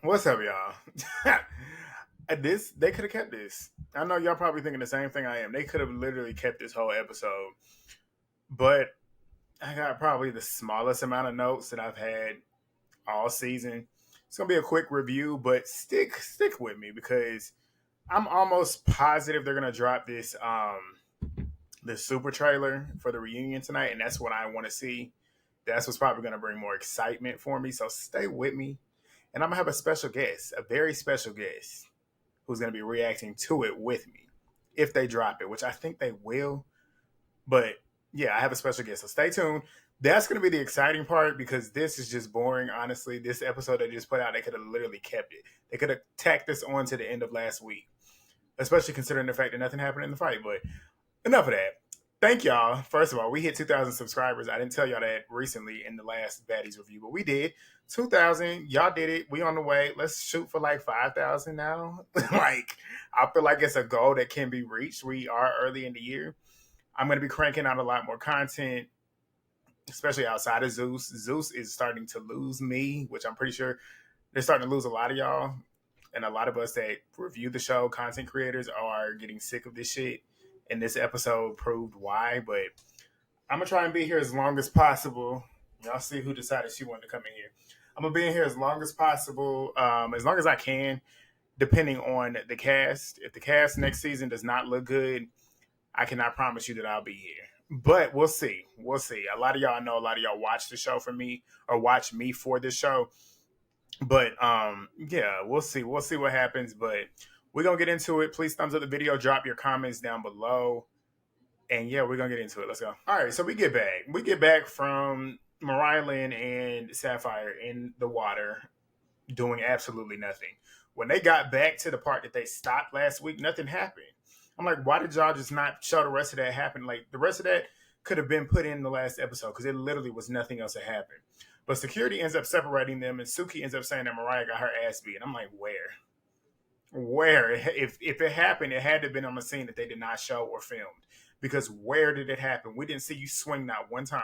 What's up, y'all? This they could have kept this. I know y'all probably thinking the same thing I am. They could have literally kept this whole episode, but I got probably the smallest amount of notes that I've had all season. It's gonna be a quick review, but stick with me because I'm almost positive they're gonna drop this super trailer for the reunion tonight, and that's what I want to see. That's what's probably gonna bring more excitement for me. So stay with me, and I'm gonna have a special guest, a very special guest who's going to be reacting to it with me if they drop it, which I think they will. But yeah, I have a special guest, so stay tuned. That's going to be the exciting part because this is just boring, honestly. This episode they just put out, they could have literally kept it. They could have tacked this on to the end of last week, especially considering the fact that nothing happened in the fight. But enough of that. Thank y'all. First of all, we hit 2,000 subscribers. I didn't tell y'all that recently in the last Baddies review, but we did. 2,000. Y'all did it. We on the way. Let's shoot for like 5,000 now. Like, I feel like it's a goal that can be reached. We are early in the year. I'm going to be cranking out a lot more content, especially outside of Zeus. Zeus is starting to lose me, which I'm pretty sure they're starting to lose a lot of y'all. And a lot of us that review the show, content creators, are getting sick of this shit. And this episode proved why. But I'm gonna try and be here as long as possible. Y'all see who decided she wanted to come in here. I'm gonna be in here as long as possible, as long as I can, depending on the cast. If the cast next season does not look good, I cannot promise you that I'll be here. But we'll see. We'll see. A lot of y'all know. A lot of y'all watch the show for me or watch me for this show. But yeah, we'll see. We'll see what happens. But we're gonna get into it. Please thumbs up the video. Drop your comments down below. And yeah, we're gonna get into it. Let's go. All right, so we get back. We get back from Mariahlynn and Sapphire in the water doing absolutely nothing. When they got back to the part that they stopped last week, nothing happened. I'm like, why did y'all just not show the rest of that happen? Like the rest of that could have been put in the last episode because it literally was nothing else that happened. But security ends up separating them, and Suki ends up saying that Mariah got her ass beat. And I'm like, where? Where? If it happened, it had to have been on the scene that they did not show or filmed. Because where did it happen? We didn't see you swing not one time.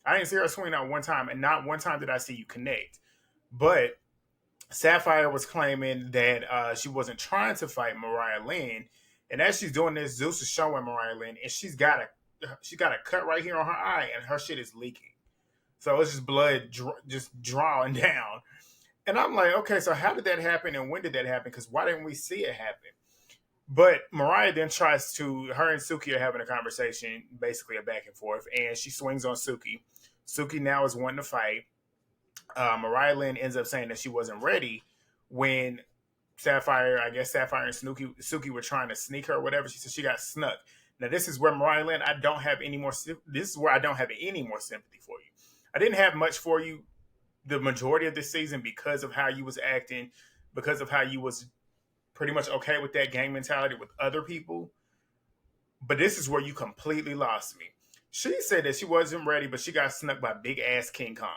I didn't see her swing not one time, and not one time did I see you connect. But Sapphire was claiming that she wasn't trying to fight Mariahlynn, and as she's doing this, Zeus is showing Mariahlynn, and she got a cut right here on her eye, and her shit is leaking. So it's just blood just drawing down. And I'm like, okay, so how did that happen, and when did that happen? Because why didn't we see it happen? But Mariah then her and Suki are having a conversation, basically a back and forth, and she swings on Suki. Suki now is wanting to fight. Mariahlynn ends up saying that she wasn't ready when Sapphire and Suki were trying to sneak her or whatever. She said she got snuck. Now this is where Mariahlynn, I don't have any more. This is where I don't have any more sympathy for you. I didn't have much for you the majority of this season because of how you was acting, because of how you was pretty much okay with that gang mentality with other people. But this is where you completely lost me. She said that she wasn't ready, but she got snuck by big ass King Kong.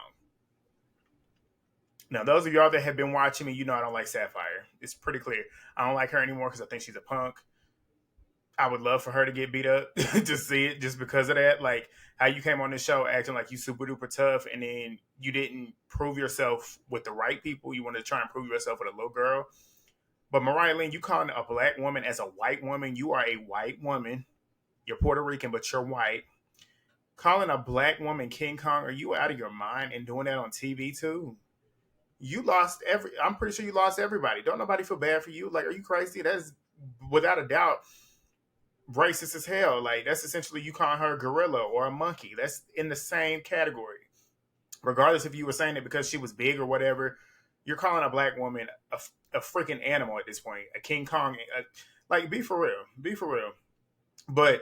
Now, those of y'all that have been watching me, you know I don't like Sapphire. It's pretty clear. I don't like her anymore because I think she's a punk. I would love for her to get beat up to see it just because of that. Like how you came on this show acting like you super duper tough and then you didn't prove yourself with the right people. You wanted to try and prove yourself with a little girl. But Mariahlynn, you calling a black woman as a white woman, you are a white woman. You're Puerto Rican, but you're white. Calling a black woman King Kong, are you out of your mind and doing that on TV too? I'm pretty sure you lost everybody. Don't nobody feel bad for you. Like, are you crazy? That's without a doubt racist as hell. Like, that's essentially you calling her a gorilla or a monkey. That's in the same category. Regardless if you were saying it because she was big or whatever, you're calling a black woman a freaking animal at this point. A King Kong. Like, be for real. Be for real. But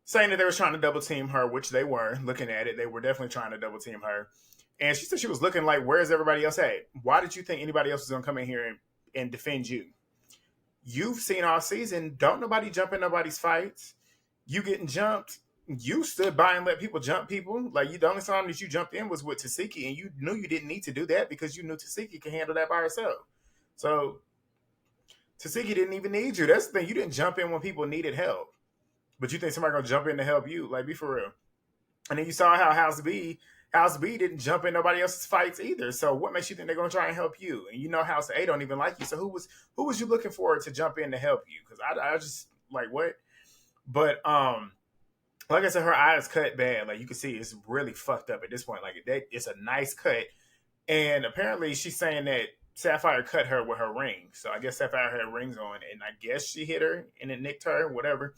saying that they were trying to double team her, which they were, looking at it, they were definitely trying to double team her. And she said she was looking like, where's everybody else at? Why did you think anybody else was going to come in here and defend you? You've seen all season, don't nobody jump in nobody's fights. You getting jumped. You stood by and let people jump people. Like, the only time that you jumped in was with Teseki, and you knew you didn't need to do that because you knew Teseki can handle that by herself. So Teseki didn't even need you. That's the thing. You didn't jump in when people needed help. But you think somebody going to jump in to help you? Like, be for real. And then you saw how House B House B didn't jump in nobody else's fights either. So what makes you think they're gonna try and help you? And you know House A don't even like you. So who was you looking for to jump in to help you? Because I just like what? But like I said, her eyes cut bad. Like you can see, it's really fucked up at this point. Like it's a nice cut, and apparently she's saying that Sapphire cut her with her ring. So I guess Sapphire had rings on, and I guess she hit her and it nicked her, whatever.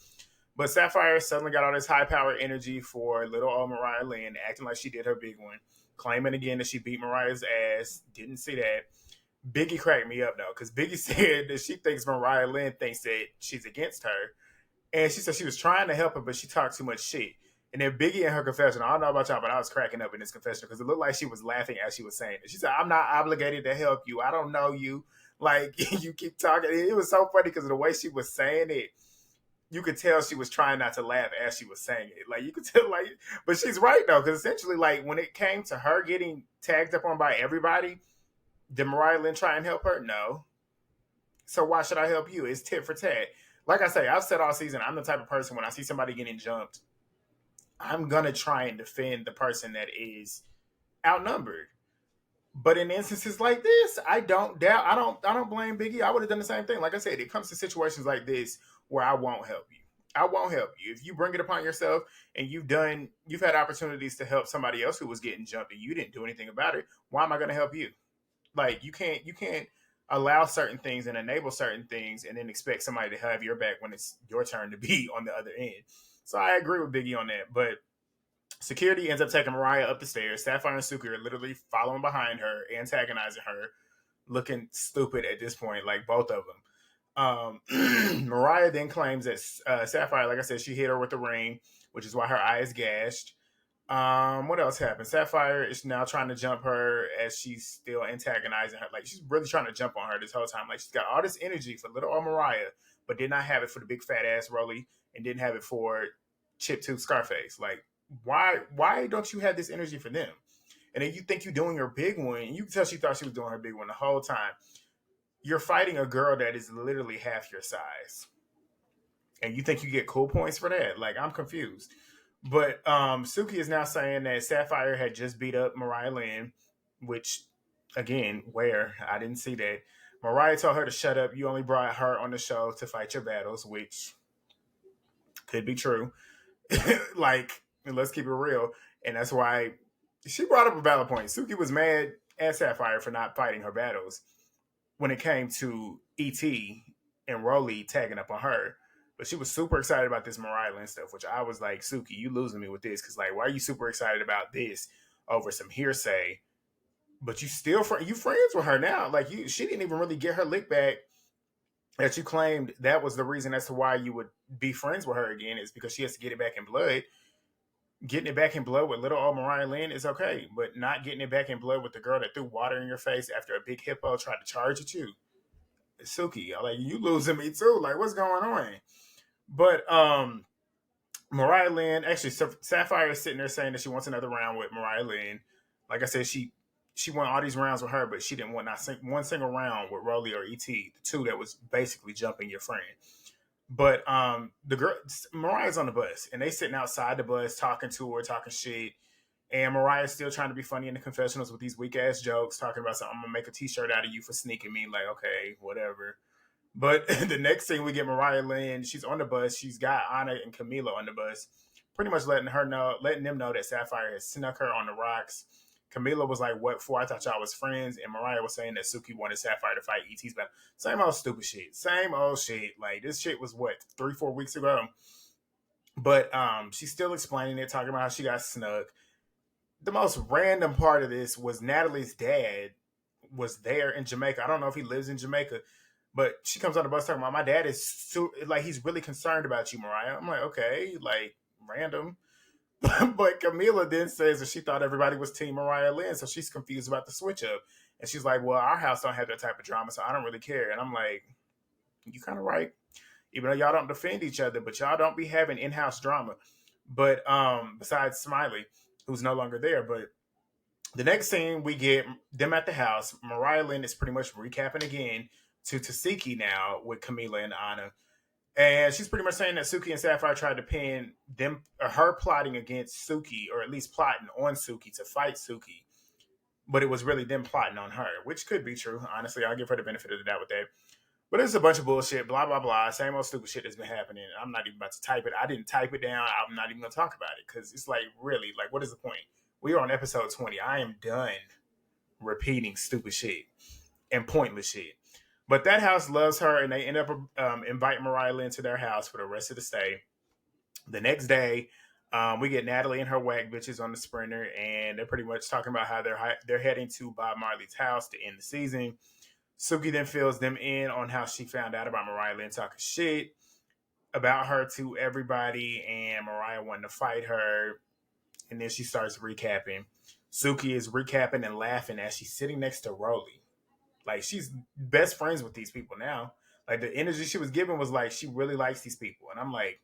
But Sapphire suddenly got all this high power energy for little old Mariahlynn, acting like she did her big one, claiming again that she beat Mariah's ass. Didn't see that. Biggie cracked me up though, because Biggie said that she thinks Mariahlynn thinks that she's against her. And she said she was trying to help her, but she talked too much shit. And then Biggie in her confession, I don't know about y'all, but I was cracking up in this confession because it looked like she was laughing as she was saying it. She said, I'm not obligated to help you. I don't know you. Like, you keep talking. It was so funny because of the way she was saying it. You could tell she was trying not to laugh as she was saying it. Like, you could tell, like, but she's right, though, because essentially, like, when it came to her getting tagged up on by everybody, did Mariahlynn try and help her? No. So why should I help you? It's tit for tat. Like I say, I've said all season, I'm the type of person when I see somebody getting jumped, I'm gonna try and defend the person that is outnumbered. But in instances like this, I don't doubt. I don't blame Biggie. I would have done the same thing. Like I said, it comes to situations like this where I won't help you. I won't help you if you bring it upon yourself and you've had opportunities to help somebody else who was getting jumped and you didn't do anything about it. Why am I going to help you? Like you can't allow certain things and enable certain things and then expect somebody to have your back when it's your turn to be on the other end. So I agree with Biggie on that, but security ends up taking Mariah up the stairs. Sapphire and Suki are literally following behind her, antagonizing her, looking stupid at this point, like both of them. Mariah then claims that Sapphire, like I said, she hit her with the ring, which is why her eye is gashed. What else happened? Sapphire is now trying to jump her as she's still antagonizing her. Like she's really trying to jump on her this whole time. Like she's got all this energy for little old Mariah, but did not have it for the big fat ass Rollie and didn't have it for Chip Tooth Scarface. Like why don't you have this energy for them? And then you think you're doing your big one, and you can tell she thought she was doing her big one the whole time. You're fighting a girl that is literally half your size. And you think you get cool points for that? Like, I'm confused. But Suki is now saying that Sapphire had just beat up Mariahlynn, which, again, where? I didn't see that. Mariah told her to shut up. You only brought her on the show to fight your battles, which could be true. Like, let's keep it real. And that's why she brought up a valid point. Suki was mad at Sapphire for not fighting her battles when it came to ET and Rollie tagging up on her. But she was super excited about this Mariahlynn stuff, which I was like, Suki, you losing me with this. Because, like, why are you super excited about this over some hearsay? But you still, you friends with her now. Like, she didn't even really get her lick back that you claimed that was the reason as to why you would be friends with her again is because she has to get it back in blood. Getting it back in blood with little old Mariahlynn is okay, but not getting it back in blood with the girl that threw water in your face after a big hippo tried to charge at you. Suki, like, you losing me too. Like, what's going on? But Mariahlynn, actually, Sapphire is sitting there saying that she wants another round with Mariahlynn. Like I said, she won all these rounds with her, but she didn't want one single round with Rollie or ET, the two that was basically jumping your friend. But the girl, Mariah's on the bus, and they sitting outside the bus talking to her, talking shit. And Mariah's still trying to be funny in the confessionals with these weak ass jokes, talking about something. I'm gonna make a t-shirt out of you for sneaking me. Like, okay, whatever. But the next thing we get Mariahlynn, she's on the bus. She's got Ahna and Camilla on the bus, pretty much letting them know that Sapphire has snuck her on the rocks. Camilla was like, "What for? I thought y'all was friends." And Mariah was saying that Suki wanted Sapphire to fight ET's battle. Same old stupid shit. Same old shit. Like, this shit was what, 3-4 weeks ago. But she's still explaining it, talking about how she got snuck. The most random part of this was Natalie's dad was there in Jamaica. I don't know if he lives in Jamaica. But she comes on the bus talking about, my dad is like, he's really concerned about you, Mariah. I'm like, okay, like, random. But Camilla then says that she thought everybody was Team Mariahlynn, so she's confused about the switch up. And she's like, well, our house don't have that type of drama, so I don't really care. And I'm like, you kind of right. Even though y'all don't defend each other, but y'all don't be having in-house drama. But besides Smiley, who's no longer there. But the next scene, we get them at the house. Mariahlynn is pretty much recapping again to Teseki now with Camilla and Ahna. And she's pretty much saying that Suki and Sapphire tried to pin them, or her plotting against Suki, or at least plotting on Suki to fight Suki. But it was really them plotting on her, which could be true. Honestly, I'll give her the benefit of the doubt with that. But it's a bunch of bullshit, blah, blah, blah. Same old stupid shit that's been happening. I'm not even about to type it. I didn't type it down. I'm not even going to talk about it because it's like, really, like, what is the point? We are on episode 20. I am done repeating stupid shit and pointless shit. But that house loves her, and they end up inviting Mariahlynn to their house for the rest of the stay. The next day, we get Natalie and her whack bitches on the sprinter, and they're pretty much talking about how they're heading to Bob Marley's house to end the season. Suki then fills them in on how she found out about Mariahlynn talking shit about her to everybody, and Mariah wanting to fight her. And then she starts recapping. Suki is recapping and laughing as she's sitting next to Rollie. Like, she's best friends with these people now. Like, the energy she was giving was like she really likes these people. And I'm like,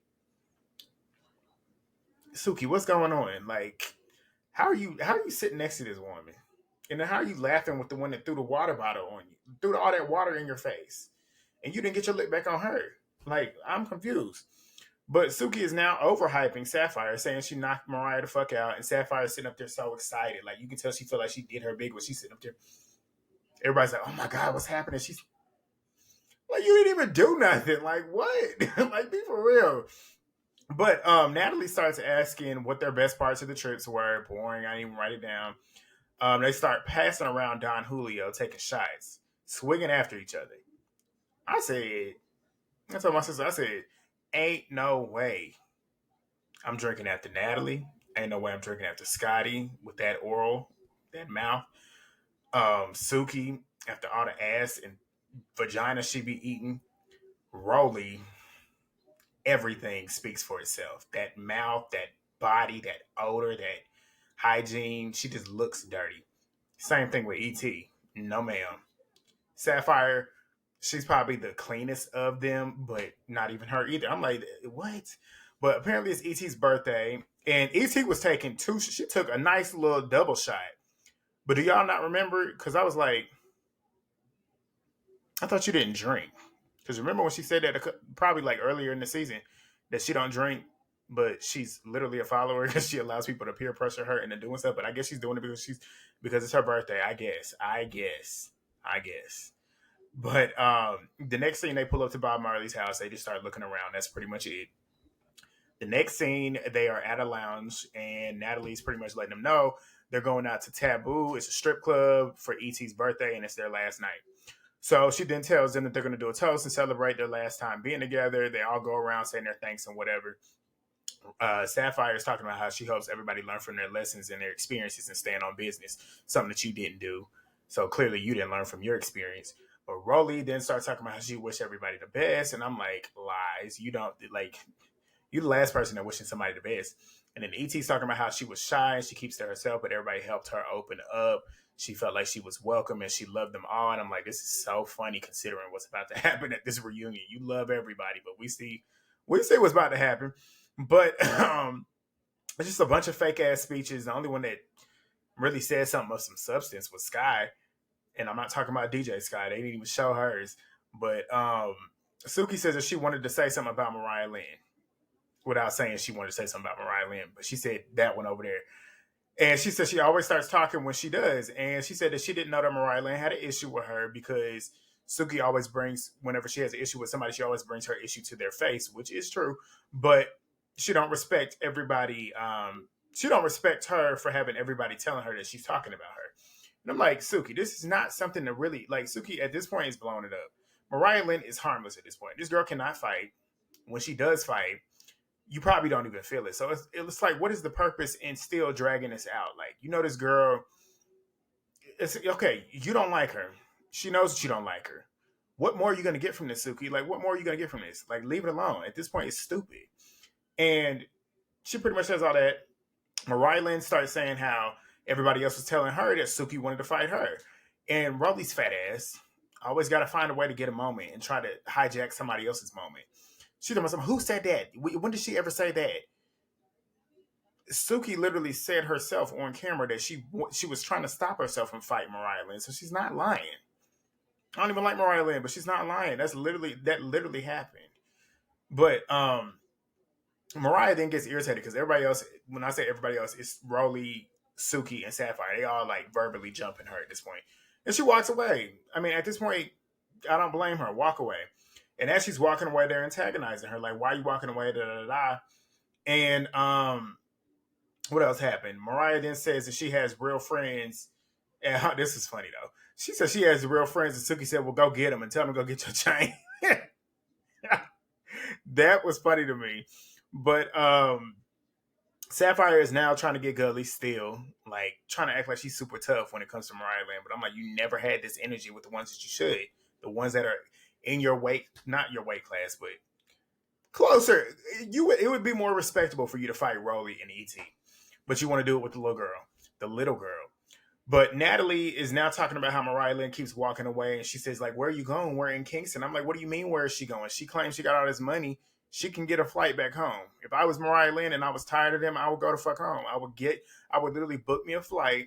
Suki, what's going on? Like, how are you sitting next to this woman? And then how are you laughing with the one that threw the water bottle on you? Threw all that water in your face. And you didn't get your lick back on her. Like, I'm confused. But Suki is now overhyping Sapphire, saying she knocked Mariah the fuck out. And Sapphire is sitting up there so excited. Like, you can tell she feel like she did her big when she's sitting up there. Everybody's like, oh my God, what's happening? She's like, you didn't even do nothing. Like, what? Like, be for real. But Natalie starts asking what their best parts of the trips were. Boring. I didn't even write it down. They start passing around Don Julio, taking shots, swinging after each other. I told my sister, I said, ain't no way I'm drinking after Natalie. Ain't no way I'm drinking after Scotty with that oral, that mouth. Suki after all the ass and vagina she be eating. Rollie, everything speaks for itself. That mouth, that body, that odor, that hygiene. She just looks dirty. Same thing with ET. No, ma'am. Sapphire, she's probably the cleanest of them, but not even her either. I'm like, what? But apparently it's ET's birthday, and ET was taking two. She took a nice little double shot. But do y'all not remember? Because I was like, I thought you didn't drink. Because remember when she said that probably like earlier in the season that she don't drink, but she's literally a follower because she allows people to peer pressure her into doing stuff. But I guess she's doing it because it's her birthday. I guess. But the next scene, they pull up to Bob Marley's house. They just start looking around. That's pretty much it. The next scene, they are at a lounge, and Natalie's pretty much letting them know they're going out to Taboo. It's a strip club for ET's birthday, and it's their last night. So she then tells them that they're going to do a toast and celebrate their last time being together. They all go around saying their thanks and whatever. Sapphire is talking about how she hopes everybody learn from their lessons and their experiences and stand on business, something that you didn't do. So clearly you didn't learn from your experience. But Rollie then starts talking about how she wish everybody the best. And I'm like, lies. You don't, like, you're the last person that wishing somebody the best. And then ET's talking about how she was shy and she keeps to herself, but everybody helped her open up. She felt like she was welcome and she loved them all. And I'm like, this is so funny considering what's about to happen at this reunion. You love everybody, but we see what's about to happen. But it's just a bunch of fake ass speeches. The only one that really said something of some substance was Sky. And I'm not talking about DJ Sky. They didn't even show hers. But Suki says that she wanted to say something about Mariahlynn without saying she wanted to say something about Mariahlynn. But she said that one over there. And she said she always starts talking when she does. And she said that she didn't know that Mariahlynn had an issue with her because Suki always brings, whenever she has an issue with somebody, she always brings her issue to their face, which is true. But she don't respect everybody. She don't respect her for having everybody telling her that she's talking about her. And I'm like, Suki, this is not something to really, like, Suki at this point is blowing it up. Mariahlynn is harmless at this point. This girl cannot fight. When she does fight, you probably don't even feel it. So it's like, what is the purpose in still dragging this out? Like, you know, this girl, it's okay. You don't like her. She knows that you don't like her. What more are you going to get from this, Suki? Like, what more are you going to get from this? Like, leave it alone. At this point, it's stupid. And she pretty much says all that. Mariahlynn starts saying how everybody else was telling her that Suki wanted to fight her. And Rollie's fat ass always got to find a way to get a moment and try to hijack somebody else's moment. She told me, who said that? When did she ever say that? Suki literally said herself on camera that she was trying to stop herself from fighting Mariahlynn, so she's not lying. I don't even like Mariahlynn, but she's not lying. That literally happened. But Mariah then gets irritated because everybody else, when I say everybody else, it's Rollie, Suki, and Sapphire. They all like verbally jumping her at this point. And she walks away. I mean, at this point, I don't blame her. Walk away. And as she's walking away, they're antagonizing her. Like, why are you walking away? Da, da, da, da. And what else happened? Mariah then says that she has real friends. And this is funny though. She said she has real friends, and Suki said, "Well, go get them and tell them to go get your chain." That was funny to me. But Sapphire is now trying to get Gully still, like trying to act like she's super tough when it comes to Mariahlynn. But I'm like, you never had this energy with the ones that you should, the ones that are in your weight, not your weight class, but closer. It would be more respectable for you to fight Rollie and ET, but you want to do it with the little girl. But Natalie is now talking about how Mariahlynn keeps walking away, and she says, like, where are you going? We're in Kingston. I'm like, what do you mean, where is she going? She claims she got all this money. She can get a flight back home. If I was Mariahlynn and I was tired of them, I would go to fuck home. I would literally book me a flight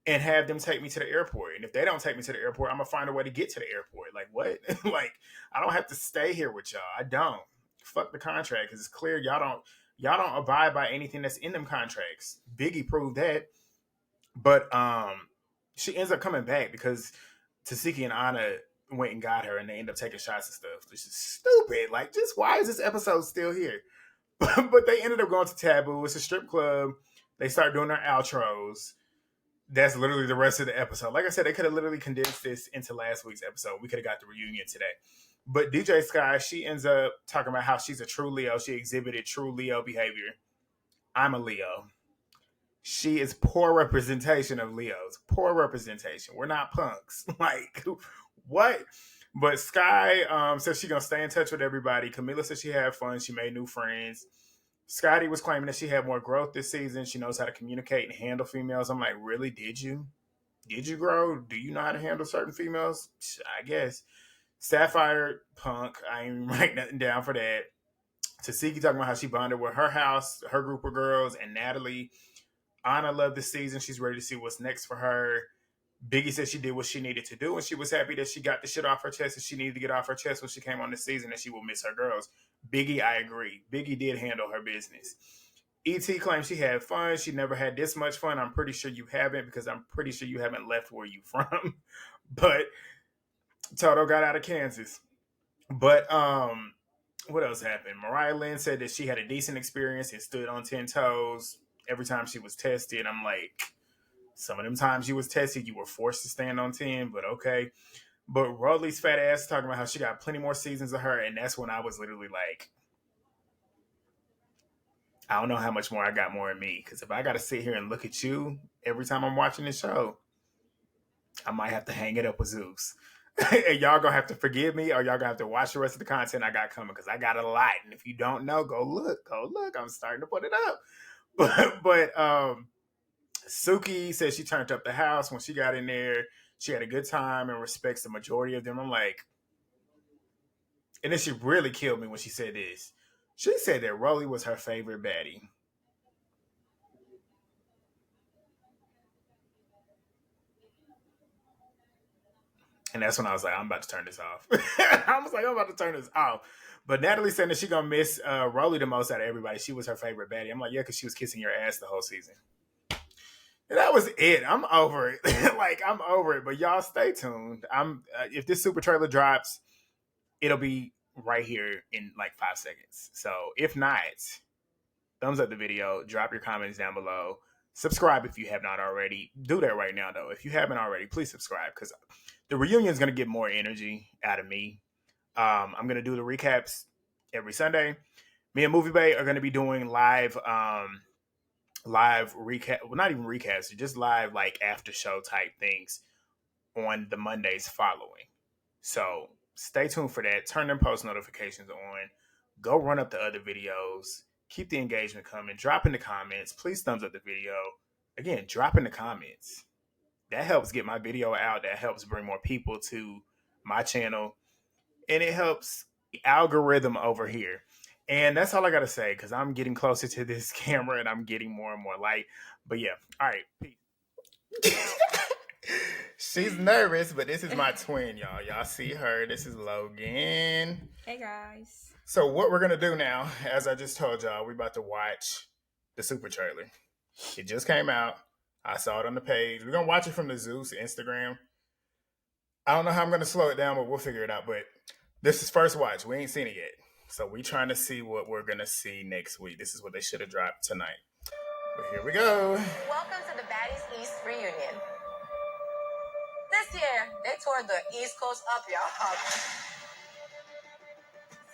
and have them take me to the airport. And if they don't take me to the airport, I'm gonna find a way to get to the airport. Like, what? Like, I don't have to stay here with y'all. I don't. Fuck the contract, because it's clear y'all don't abide by anything that's in them contracts. Biggie proved that. But she ends up coming back because Teseki and Ahna went and got her, and they end up taking shots and stuff, which is stupid. Like, just why is this episode still here? But they ended up going to Taboo. It's a strip club. They start doing their outros. That's literally the rest of the episode. Like I said, they could have literally condensed this into last week's episode. We could have got the reunion today. But DJ Sky, she ends up talking about how she's a true Leo. She exhibited true Leo behavior. I'm a Leo. She is poor representation of Leos. Poor representation. We're not punks. Like, what? But Sky says she's going to stay in touch with everybody. Camilla said she had fun. She made new friends. Scotty was claiming that she had more growth this season. She knows how to communicate and handle females. I'm like, really? Did you? Did you grow? Do you know how to handle certain females? I guess. Sapphire punk. I ain't writing nothing down for that. Teseki talking about how she bonded with her house, her group of girls, and Natalie. Ahna loved this season. She's ready to see what's next for her. Biggie said she did what she needed to do, and she was happy that she got the shit off her chest, and she needed to get off her chest when she came on this season, and she will miss her girls. Biggie, I agree. Biggie did handle her business. ET claims she had fun. She never had this much fun. I'm pretty sure you haven't, because I'm pretty sure you haven't left where you from. But Toto got out of Kansas. But what else happened? Mariahlynn said that she had a decent experience and stood on 10 toes every time she was tested. I'm like, some of them times you was tested, you were forced to stand on 10, but okay. But Rollie's fat ass talking about how she got plenty more seasons of her, and that's when I was literally like, I don't know how much more I got more in me, because if I got to sit here and look at you every time I'm watching this show, I might have to hang it up with Zeus. And y'all gonna have to forgive me, or y'all gonna have to watch the rest of the content I got coming, because I got a lot. And if you don't know, go look. I'm starting to put it up. But Suki says she turned up the house when she got in there. She had a good time and respects the majority of them. I'm like, and then she really killed me when she said this. She said that Rollie was her favorite baddie. And that's when I was like, I'm about to turn this off. I was like, I'm about to turn this off. But Natalie said that she gonna miss Rollie the most out of everybody. She was her favorite baddie. I'm like, yeah, because she was kissing your ass the whole season. And that was it. I'm over it. Like, I'm over it. But y'all stay tuned. If this super trailer drops, it'll be right here in like 5 seconds. So if not, thumbs up the video, drop your comments down below. Subscribe if you have not already. Do that right now, though. If you haven't already, please subscribe, because the reunion is going to get more energy out of me. I'm going to do the recaps every Sunday. Me and Movie Bay are going to be doing live recap, well, not even recaps, just live like after show type things on the Mondays following. So stay tuned for that. Turn them post notifications on. Go run up the other videos. Keep the engagement coming. Drop in the comments. Please thumbs up the video. Again, drop in the comments. That helps get my video out. That helps bring more people to my channel. And it helps the algorithm over here. And that's all I got to say, because I'm getting closer to this camera and I'm getting more and more light. But yeah, all right, peace. She's nervous, but this is my twin, y'all. Y'all see her. This is Logan. Hey, guys. So what we're gonna do now, as I just told y'all, we about to watch the Super trailer. It just came out. I saw it on the page. We're gonna watch it from the Zeus Instagram. I don't know how I'm gonna slow it down, but we'll figure it out. But this is first watch. We ain't seen it yet. So we trying to see what we're gonna see next week. This is what they should have dropped tonight. But here we go. Welcome to the Baddies East reunion. This year, they toured the East Coast up, y'all.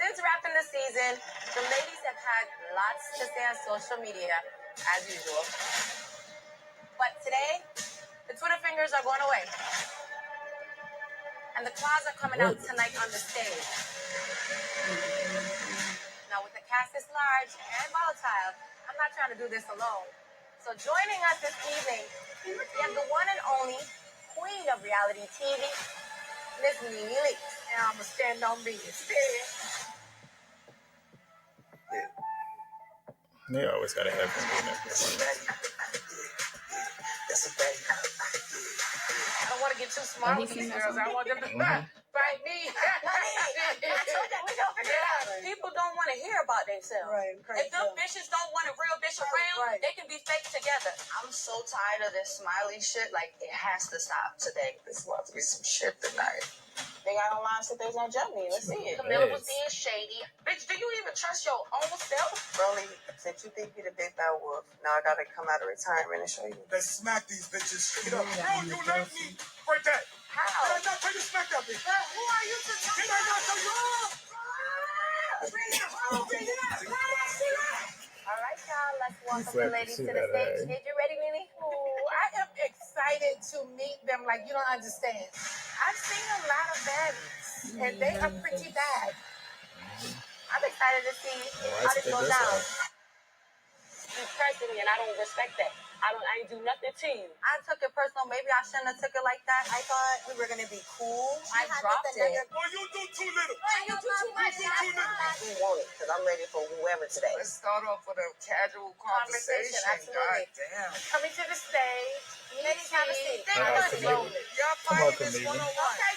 Since wrapping the season, the ladies have had lots to say on social media, as usual. But today, the Twitter fingers are going away. And the claws are coming out tonight on the stage. Now, with the cast this large and volatile, I'm not trying to do this alone. So joining us this evening, we have the one and only queen of reality TV, Miss Neely. And I'm going to stand on me instead. They always gotta have them in there. That's a baby. I don't want to get too smart with these girls. I want them to fight me. People don't want to hear about themselves. Right, if them bitches don't want a real bitch around, they can be fake together. I'm so tired of this Smiley shit. Like, it has to stop today. This wants to be some shit tonight. They got online and said they was gonna jump me. Let's see it. Camilla was being shady. Bitch, do you even trust your own self? Rollie, since you think you're the big bad wolf, now I gotta come out of retirement and show you. Let's smack these bitches straight up. Bro, you let me break that. How? Did I not tell you to smack that bitch? Who are you to tell me? Did I not tell you? All right, y'all. Let's welcome the ladies to the stage. You ready, Nene? I am excited to meet them like you don't understand. I've seen a lot of baddies, and they are pretty bad. I'm excited to see how this goes down. You pressing me, and I don't respect that. I ain't do nothing to you. I took it personal. Maybe I shouldn't have took it like that. I thought we were gonna be cool. I dropped it. Oh, you do too little. You do too much. You want it, because I'm ready for whoever today. Let's start off with a casual conversation. Absolutely. God damn. Coming to the stage. Ladies, have a seat. Y'all fighting this one-on-one. Okay,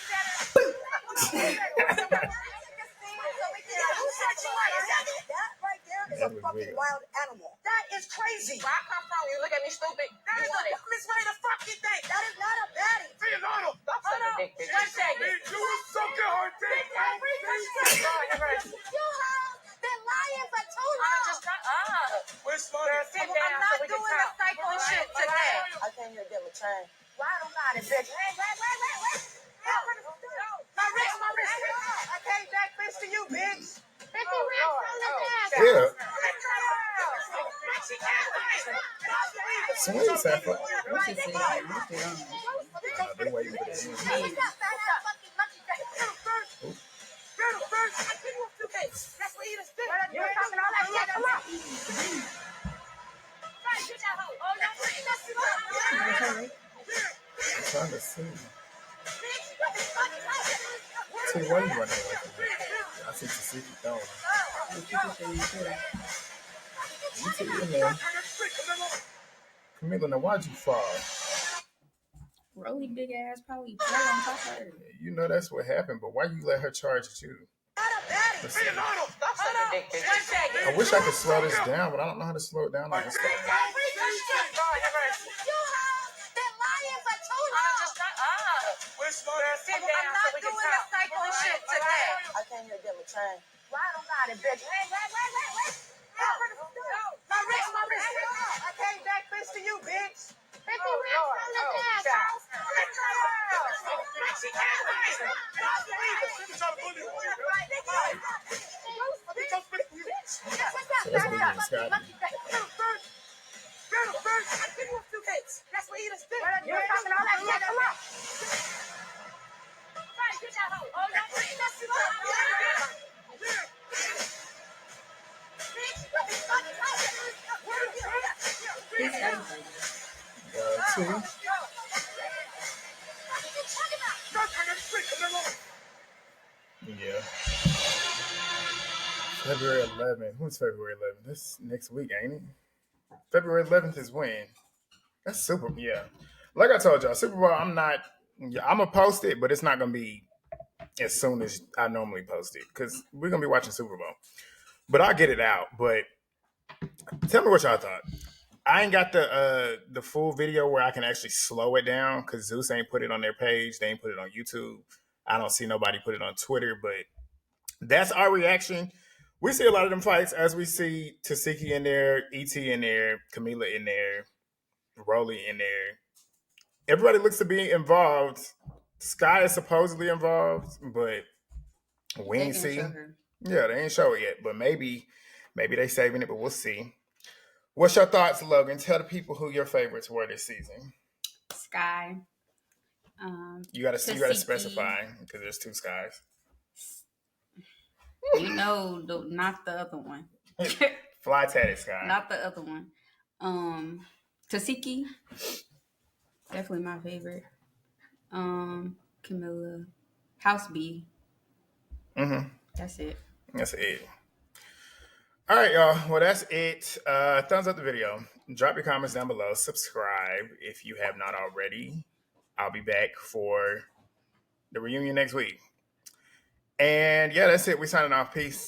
That right there is a fucking wild animal. That is crazy. Where I come from, you look at me stupid. That is the dumbest way to fucking think. That is not a baddie. Say it louder. Stop sucking dick, bitch. One second. You sucking her dick. You have been lying for too long. I'm just not Where's money? sit down. I'm not doing the cycle shit today. I came here to get my chain. Why don't got it, bitch? Wait. My wrist. I came back fist to you, bitch. 50 racks on the desk. Yeah. Swing, Sapphire. They waiting for this. I'm trying to see. See, why you running away from me? I see Teseki throwing. You see him there. Camilla, now why'd you fall? Rollie big ass probably fell on top of her. You know that's what happened, but why you let her charge at you? Let's see. I wish I could slow this down, but I don't know how to slow it down on this thing. I'm not doing the cycle shit today. I came here to get my chain. Why don't got it, bitch? My wrist. I came back fist to you, bitch. 50 racks on the desk. That's what you just did. You're talking all that shit. Come on. Two. Yeah. February 11th. When's February 11th? This next week, ain't it? February 11th is when? That's super. Yeah. Like I told y'all, SuperBowl, I'm gonna post it, but it's not gonna be as soon as I normally post it because we're gonna be watching Super Bowl. But I'll get it out. But tell me what y'all thought. I ain't got the full video where I can actually slow it down because Zeus ain't put it on their page. They ain't put it on YouTube. I don't see nobody put it on Twitter, but that's our reaction. We see a lot of them fights as we see Teseki in there, ET in there, Camilla in there, Rollie in there. Everybody looks to be involved. Sky is supposedly involved, but we ain't see. Yeah, they ain't show it yet, but maybe they saving it, but we'll see. What's your thoughts, Logan? Tell the people who your favorites were this season. Sky. You gotta specify because there's two Skies. You know, not the other one. Fly tatted Sky. Not the other one. Teseki. Definitely my favorite. Camilla. House B. Mm-hmm. That's it. That's it. All right, y'all. Well, that's it. Thumbs up the video. Drop your comments down below. Subscribe if you have not already. I'll be back for the reunion next week. And yeah, that's it. We're signing off. Peace.